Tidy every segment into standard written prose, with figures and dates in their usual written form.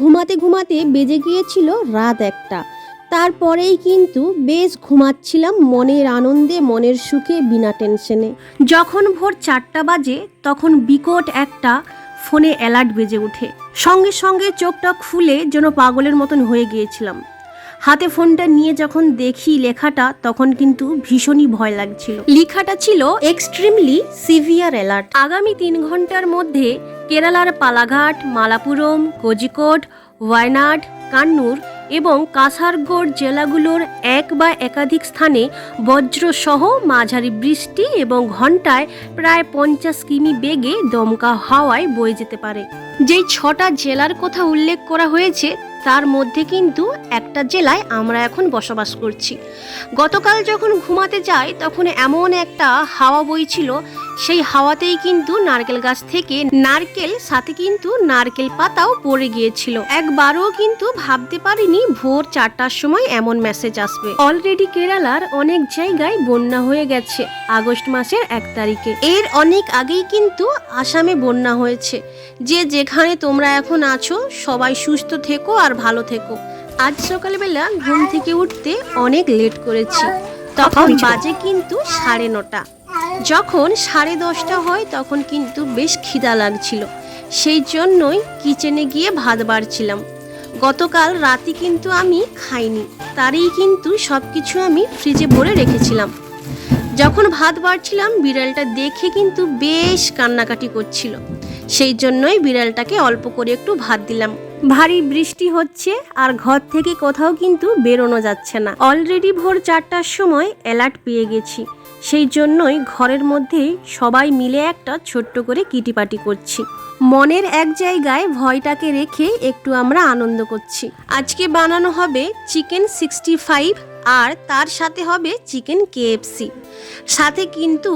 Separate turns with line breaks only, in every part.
ঘুমাতে ঘুমাতে বেজে গিয়েছিল রাত 1টা। তারপরেই কিন্তু বেশ ঘুমাচ্ছিলাম মনের আনন্দে, মনের সুখে, বিনা টেনশনে। যখন ভোর 4টা বাজে তখন বিকট একটা ফোনে অ্যালার্ট বেজে ওঠে। সঙ্গে সঙ্গে চোখটা খুলে যেন পাগলের মতন হয়ে গিয়েছিলাম। হাতে ফোনটা নিয়ে যখন দেখি লেখাটা, তখন কিন্তু ভীষণই ভয় লাগছিল। লেখাটা ছিল এক্সট্রিমলি সিভিয়ার অ্যালার্ট। আগামী 3 ঘন্টার মধ্যে কেরালার পালাঘাট, মালাপুরম, কোজিকোড, ওয়ায়নাড, কান্নুর এবং কাসারগোড় জেলাগুলোর এক বা একাধিক স্থানে বজ্রসহ মাঝারি বৃষ্টি এবং ঘন্টায় প্রায় 50 কিমি বেগে দমকা হাওয়ায় বয়ে যেতে পারে। যেই 6টা জেলার কথা উল্লেখ করা হয়েছে তার মধ্যে কিন্তু একটা জেলায় আমরা এখন বসবাস করছি। গতকাল যখন ঘুমাতে যাই তখন এমন একটা হাওয়া বইছিল, সেই হাওয়াতেই কিন্তু নারকেল গাছ থেকে নারকেল, সাথে কিন্তু নারকেল পাতাও পড়ে গিয়েছিল। একবারও কিন্তু ভাবতে পারিনি ভোর 4টার সময় এমন মেসেজ আসবে। অলরেডি কেরালার অনেক জায়গায় বন্যা হয়ে গেছে আগস্ট মাসের 1 তারিখে। এর অনেক আগেই কিন্তু আসামে বন্যা হয়েছে। যে যেখানে তোমরা এখন আছো সবাই সুস্থ থেকো আর ভালো থেকো। আজ সকালবেলা ঘুম থেকে উঠতে অনেক লেট করেছি, তখন বাজে কিন্তু 9:30। যখন 10:30 হয় তখন কিন্তু বেশ খিদা লাগছিল, সেই জন্যই কিচেনে গিয়ে ভাত বাড়ছিলাম। গতকাল রাতে কিন্তু আমি খাইনি, তারই কিন্তু সব কিছু আমি ফ্রিজে ভরে রেখেছিলাম। যখন ভাত বাড়ছিলাম বিড়ালটা দেখে কিন্তু বেশ কান্নাকাটি করছিল, সেই জন্যই বিড়ালটাকে অল্প করে একটু ভাত দিলাম। ভারী বৃষ্টি হচ্ছে আর ঘর থেকে কোথাও কিন্তু বেরোনো যাচ্ছে না। অলরেডি ভোর 4টার সময় অ্যালার্ট পেয়ে গেছি, সেই জন্যই ঘরের মধ্যেই সবাই মিলে একটা ছোট্ট করে কিটিপাটি করছি। মনের এক জায়গায় ভয়টাকে রেখে একটু আমরা আনন্দ করছি। আজকে বানানো হবে চিকেন 65 আর তার সাথে হবে চিকেন KFC, সাথে কিন্তু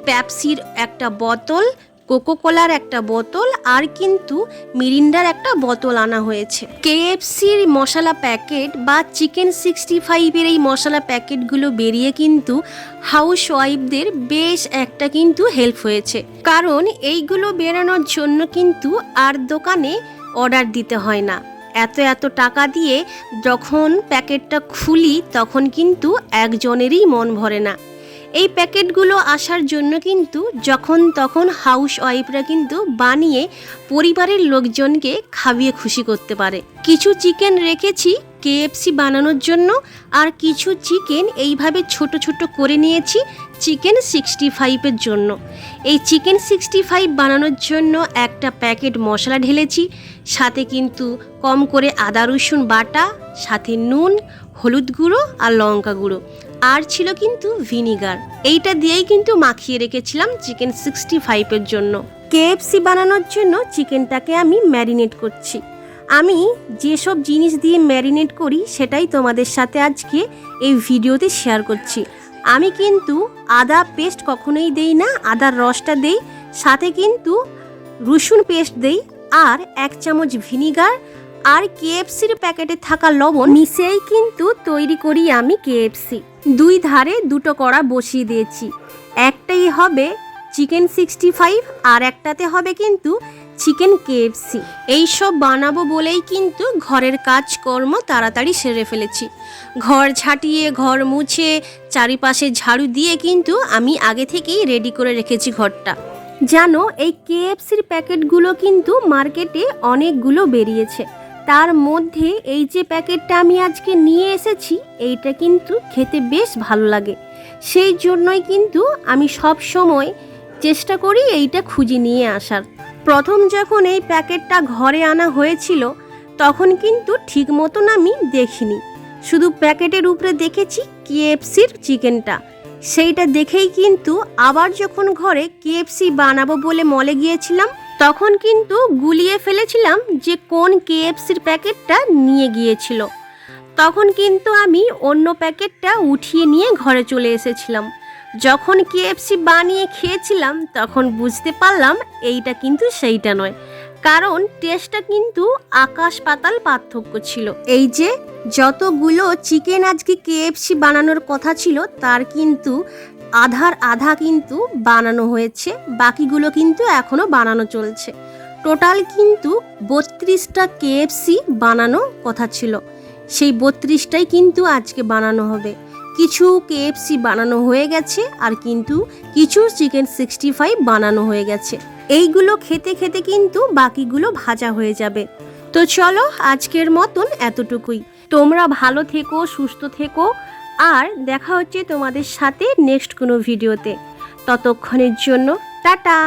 পেপসির একটা বোতল, কোকোকোলার একটা বোতল আর কিন্তু মিরিন্ডার একটা বোতল আনা হয়েছে। KFCর মশলা প্যাকেট বা চিকেন 65-এর এই মশলা প্যাকেটগুলো বেরিয়ে কিন্তু হাউস ওয়াইফদের বেশ একটা কিন্তু হেল্প হয়েছে, কারণ এইগুলো বেরানোর জন্য কিন্তু আর দোকানে অর্ডার দিতে হয় না। এত টাকা দিয়ে যখন প্যাকেটটা খুলি তখন কিন্তু একজনেরই মন ভরে না। এই প্যাকেটগুলো আসার জন্য কিন্তু যখন তখন হাউস ওয়াইফরা কিন্তু বানিয়ে পরিবারের লোকজনকে খাইয়ে খুশি করতে পারে। কিছু চিকেন রেখেছি KFC বানানোর জন্য, আর কিছু চিকেন এইভাবে ছোট ছোট করে নিয়েছি চিকেন 65-এর জন্য। এই চিকেন 65 বানানোর জন্য একটা প্যাকেট মশলা ঢেলেছি, সাথে কিন্তু কম করে আদা রসুন বাটা, সাথে নুন, হলুদ গুঁড়ো আর লঙ্কা গুঁড়ো, আর ছিল কিন্তু ভিনিগার। এইটা দিয়েই কিন্তু মাখিয়ে রেখেছিলাম চিকেন 65-এর জন্য। KFC বানানোর জন্য চিকেনটাকে আমি ম্যারিনেট করছি। আমি যেসব জিনিস দিয়ে ম্যারিনেট করি সেটাই তোমাদের সাথে আজকে এই ভিডিওতে শেয়ার করছি। আমি কিন্তু আদা পেস্ট কখনোই দেই না, আদার রসটা দেই, সাথে কিন্তু রসুন পেস্ট দেই, আর 1 চামচ ভিনিগার আর KFCর প্যাকেটে থাকা লবণ মিশিয়েই কিন্তু তৈরি করি আমি KFC। 2 ধারে 2টো কড়া বসিয়ে দিয়েছি, একটাই হবে চিকেন 65 আর একটাতে হবে কিন্তু চিকেন KFC। এইসব বানাবো বলেই কিন্তু ঘরের কাজকর্ম তাড়াতাড়ি সেরে ফেলেছি। ঘর ঝাঁটিয়ে, ঘর মুছে, চারিপাশে ঝাড়ু দিয়ে কিন্তু আমি আগে থেকেই রেডি করে রেখেছি ঘরটা। জানো, এই KFCর প্যাকেটগুলো কিন্তু মার্কেটে অনেকগুলো বেরিয়েছে, তার মধ্যে এই যে প্যাকেটটা আমি আজকে নিয়ে এসেছি এইটা কিন্তু খেতে বেশ ভালো লাগে, সেই জন্যই কিন্তু আমি সব সময় চেষ্টা করি এইটা খুঁজে নিয়ে আসার। প্রথম যখন এই প্যাকেটটা ঘরে আনা হয়েছিল তখন কিন্তু ঠিক মতন আমি দেখিনি, শুধু প্যাকেটের উপরে দেখেছি KFCর চিকেনটা। সেইটা দেখেই কিন্তু আবার যখন ঘরে KFC বানাবো বলে মলে গিয়েছিলাম তখন কিন্তু গুলিয়ে ফেলেছিলাম যে কোন KFCর প্যাকেটটা নিয়ে গিয়েছিল। তখন কিন্তু আমি অন্য প্যাকেটটা উঠিয়ে নিয়ে ঘরে চলে এসেছিলাম। যখন KFC বানিয়ে খেয়েছিলাম তখন বুঝতে পারলাম এইটা কিন্তু সেইটা নয়, কারণ টেস্টটা কিন্তু আকাশ পাতাল পার্থক্য ছিল। এই যে যতগুলো চিকেন আজকে KFC বানানোর কথা ছিল তার কিন্তু আধার আধা কিন্তু বানানো হয়েছে, বাকিগুলো কিন্তু এখনো বানানো চলছে। টোটাল কিন্তু 32টা কেএফসি বানানো কথা ছিল। সেই 32টাই কিন্তু আজকে বানানো হবে। কিছু কেএফসি বানানো হয়ে গেছে আর কিন্তু কিছু চিকেন 65 বানানো হয়ে গেছে। এইগুলো খেতে খেতে কিন্তু বাকিগুলো ভাজা হয়ে যাবে। তো চলো আজকের মতন এতটুকুই। তোমরা ভালো থেকো, সুস্থ থেকো, আর দেখা হচ্ছে তোমাদের সাথে নেক্সট কোনো ভিডিওতে। ততক্ষণের জন্য টাটা।